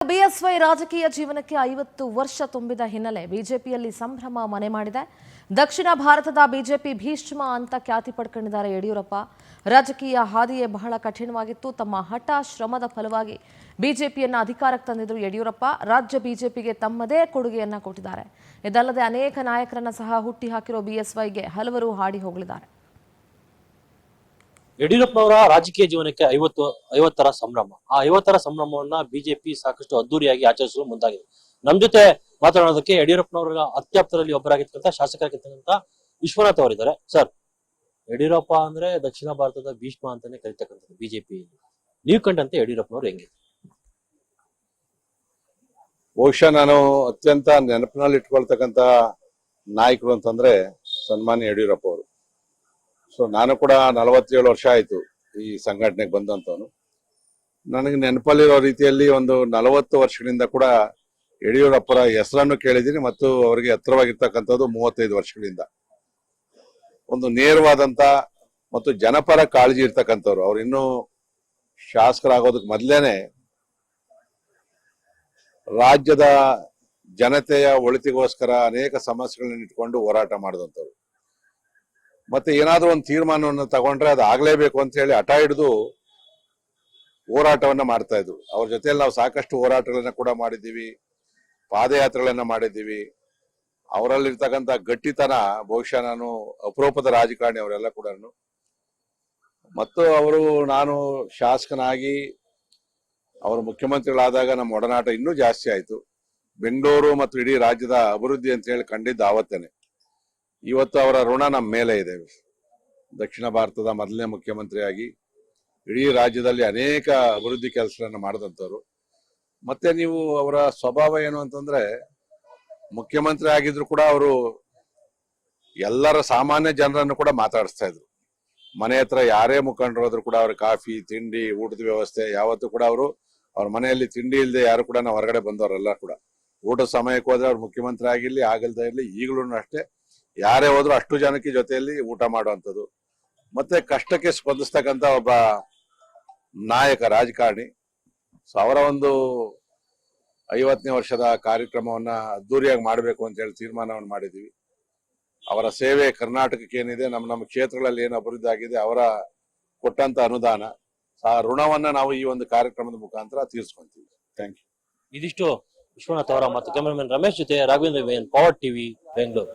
BSY ರಾಜಕೀಯ ಜೀವನಕ್ಕೆ 50 ವರ್ಷ ತುಂಬಿದ ಹಿನ್ನೆಲೆ ಬಿಜೆಪಿಯಲ್ಲಿ ಸಂಭ್ರಮ ಮನೆ ಮಾಡಿದೆ. ದಕ್ಷಿಣ ಭಾರತದ ಬಿಜೆಪಿ ಭೀಷ್ಮ ಅಂತ ಖ್ಯಾತಿ ಪಡ್ಕೊಂಡಿದ್ದಾರೆ ಯಡಿಯೂರಪ್ಪ. ರಾಜಕೀಯ ಹಾದಿಯೇ ಬಹಳ ಕಠಿಣವಾಗಿತ್ತು. ತಮ್ಮ ಹಠ ಶ್ರಮದ ಫಲವಾಗಿ ಬಿಜೆಪಿಯನ್ನ ಅಧಿಕಾರಕ್ಕೆ ತಂದಿದ್ರು ಯಡಿಯೂರಪ್ಪ. ರಾಜ್ಯ ಬಿಜೆಪಿಗೆ ತಮ್ಮದೇ ಕೊಡುಗೆಯನ್ನ ಕೊಟ್ಟಿದ್ದಾರೆ. ಇದಲ್ಲದೆ ಅನೇಕ ನಾಯಕರನ್ನ ಸಹ ಹುಟ್ಟಿ ಹಾಕಿರೋ ಬಿಎಸ್ವೈಗೆ ಹಲವರು ಹಾಡಿ ಹೋಗಲಿದ್ದಾರೆ. ಯಡಿಯೂರಪ್ಪನವರ ರಾಜಕೀಯ ಜೀವನಕ್ಕೆ 50ರ ಸಂಭ್ರಮ. ಆ 50ರ ಸಂಭ್ರಮವನ್ನ ಬಿಜೆಪಿ ಸಾಕಷ್ಟು ಅದ್ದೂರಿಯಾಗಿ ಆಚರಿಸಲು ಮುಂದಾಗಿದೆ. ನಮ್ ಜೊತೆ ಮಾತನಾಡೋದಕ್ಕೆ ಯಡಿಯೂರಪ್ಪನವರ ಅತ್ಯಾಪ್ತರಲ್ಲಿ ಒಬ್ಬರಾಗಿರ್ತಕ್ಕಂಥ ಶಾಸಕರಾಗಿರ್ತಕ್ಕಂಥ ವಿಶ್ವನಾಥ್ ಅವರಿದ್ದಾರೆ. ಸರ್, ಯಡಿಯೂರಪ್ಪ ಅಂದ್ರೆ ದಕ್ಷಿಣ ಭಾರತದ ಭೀಷ್ಮ ಅಂತಾನೆ ಕರೀತಕ್ಕಂಥದ್ದು ಬಿಜೆಪಿ. ನೀವು ಕಂಡಂತೆ ಯಡಿಯೂರಪ್ಪನವರು ಹೆಂಗೆ? ಬಹುಶಃ ನಾನು ಅತ್ಯಂತ ನೆನಪಿನಲ್ಲಿ ಇಟ್ಕೊಳ್ತಕ್ಕಂಥ ನಾಯಕರು ಅಂತಂದ್ರೆ ಸನ್ಮಾನ್ಯ ಯಡಿಯೂರಪ್ಪ ಅವರು. ಸೊ ನಾನು ಕೂಡ 47 ವರ್ಷ ಆಯ್ತು ಈ ಸಂಘಟನೆಗೆ ಬಂದಂತವನು. ನನಗೆ ನೆನಪಲ್ಲಿರೋ ರೀತಿಯಲ್ಲಿ ಒಂದು 40 ವರ್ಷಗಳಿಂದ ಕೂಡ ಯಡಿಯೂರಪ್ಪರ ಹೆಸರನ್ನು ಕೇಳಿದ್ದೀನಿ ಮತ್ತು ಅವರಿಗೆ ಹತ್ರವಾಗಿರ್ತಕ್ಕಂಥದ್ದು 35 ವರ್ಷಗಳಿಂದ. ಒಂದು ನೇರವಾದಂತ ಮತ್ತು ಜನಪರ ಕಾಳಜಿ ಇರ್ತಕ್ಕಂಥವ್ರು. ಅವ್ರು ಇನ್ನೂ ಶಾಸಕರಾಗೋದಕ್ಕೆ ಮೊದಲೇನೆ ರಾಜ್ಯದ ಜನತೆಯ ಒಳಿತಿಗೋಸ್ಕರ ಅನೇಕ ಸಮಸ್ಯೆಗಳನ್ನ ಇಟ್ಕೊಂಡು ಹೋರಾಟ ಮಾಡಿದಂಥವ್ರು. ಮತ್ತೆ ಏನಾದ್ರೂ ಒಂದು ತೀರ್ಮಾನವನ್ನು ತಗೊಂಡ್ರೆ ಅದು ಆಗ್ಲೇಬೇಕು ಅಂತ ಹೇಳಿ ಹಠ ಹಿಡಿದು ಹೋರಾಟವನ್ನ ಮಾಡ್ತಾ ಇದ್ರು. ಅವ್ರ ಜೊತೆಯಲ್ಲಿ ನಾವು ಸಾಕಷ್ಟು ಹೋರಾಟಗಳನ್ನ ಕೂಡ ಮಾಡಿದ್ದೀವಿ, ಪಾದಯಾತ್ರೆಗಳನ್ನ ಮಾಡಿದ್ದೀವಿ. ಅವರಲ್ಲಿರ್ತಕ್ಕಂಥ ಗಟ್ಟಿತನ ಬಹುಶಃ ನಾನು ಅಪರೂಪದ ರಾಜಕಾರಣಿ ಅವರೆಲ್ಲ ಕೂಡ. ಮತ್ತು ನಾನು ಶಾಸಕನಾಗಿ ಅವರು ಮುಖ್ಯಮಂತ್ರಿಗಳಾದಾಗ ನಮ್ಮ ಒಡನಾಟ ಇನ್ನೂ ಜಾಸ್ತಿ ಆಯ್ತು. ಬೆಂಗಳೂರು ಮತ್ತು ಇಡೀ ರಾಜ್ಯದ ಅಭಿವೃದ್ಧಿ ಅಂತ ಹೇಳಿ ಕಂಡಿದ್ದು ಆವತ್ತೇನೆ. ಇವತ್ತು ಅವರ ಋಣ ನಮ್ಮ ಮೇಲೆ ಇದೆ. ದಕ್ಷಿಣ ಭಾರತದ ಮೊದಲನೇ ಮುಖ್ಯಮಂತ್ರಿಯಾಗಿ ಇಡೀ ರಾಜ್ಯದಲ್ಲಿ ಅನೇಕ ಅಭಿವೃದ್ಧಿ ಕೆಲಸಗಳನ್ನ ಮಾಡಿದಂಥವ್ರು. ಮತ್ತೆ ನೀವು ಅವರ ಸ್ವಭಾವ ಏನು ಅಂತಂದ್ರೆ, ಮುಖ್ಯಮಂತ್ರಿ ಆಗಿದ್ರು ಕೂಡ ಅವರು ಎಲ್ಲರ ಸಾಮಾನ್ಯ ಜನರನ್ನು ಕೂಡ ಮಾತಾಡಿಸ್ತಾ ಇದ್ರು. ಮನೆ ಹತ್ರ ಯಾರೇ ಮುಖಂಡರಾದ್ರು ಕೂಡ ಅವ್ರ ಕಾಫಿ ತಿಂಡಿ ಊಟದ ವ್ಯವಸ್ಥೆ ಯಾವತ್ತೂ ಕೂಡ ಅವ್ರ ಮನೆಯಲ್ಲಿ ತಿಂಡಿ ಇಲ್ಲದೆ ಯಾರು ಕೂಡ ನಾವು ಹೊರಗಡೆ ಬಂದವರೆಲ್ಲ ಕೂಡ ಊಟದ ಸಮಯಕ್ಕೆ ಹೋದ್ರೆ ಅವ್ರು ಮುಖ್ಯಮಂತ್ರಿ ಆಗಿರ್ಲಿ ಆಗಲ್ದೇ ಇರ್ಲಿ ಈಗಲೂ ಅಷ್ಟೇ ಯಾರೇ ಹೋದ್ರು ಅಷ್ಟು ಜನಕ್ಕೆ ಜೊತೆಯಲ್ಲಿ ಊಟ ಮಾಡುವಂಥದ್ದು. ಮತ್ತೆ ಕಷ್ಟಕ್ಕೆ ಸ್ಪಂದಿಸ್ತಕ್ಕಂಥ ಒಬ್ಬ ನಾಯಕ ರಾಜಕಾರಣಿ. ಸೊ ಅವರ ಒಂದು 50ನೇ ವರ್ಷದ ಕಾರ್ಯಕ್ರಮವನ್ನ ಅದ್ದೂರಿಯಾಗಿ ಮಾಡಬೇಕು ಅಂತ ಹೇಳಿ ತೀರ್ಮಾನವನ್ನು ಮಾಡಿದೀವಿ. ಅವರ ಸೇವೆ ಕರ್ನಾಟಕಕ್ಕೆ ಏನಿದೆ, ನಮ್ಮ ಕ್ಷೇತ್ರಗಳಲ್ಲಿ ಏನು ಅಭಿವೃದ್ಧಿ ಆಗಿದೆ, ಅವರ ಕೊಟ್ಟಂತ ಅನುದಾನ ಆ ಋಣವನ್ನ ನಾವು ಈ ಒಂದು ಕಾರ್ಯಕ್ರಮದ ಮುಖಾಂತರ ತೀರಿಸ್ಕೊಂತೀವಿ. Thank you. ಇದಿಷ್ಟು ವಿಶ್ವನಾಥ್ ಅವರ ಮತ್ತು ಕ್ಯಾಮರಾಮನ್ ರಮೇಶ್ ಜೊತೆ ರಾಘವೇಂದ್ರ ವೇನ್, ಪವರ್ ಟಿವಿ, ಬೆಂಗಳೂರು.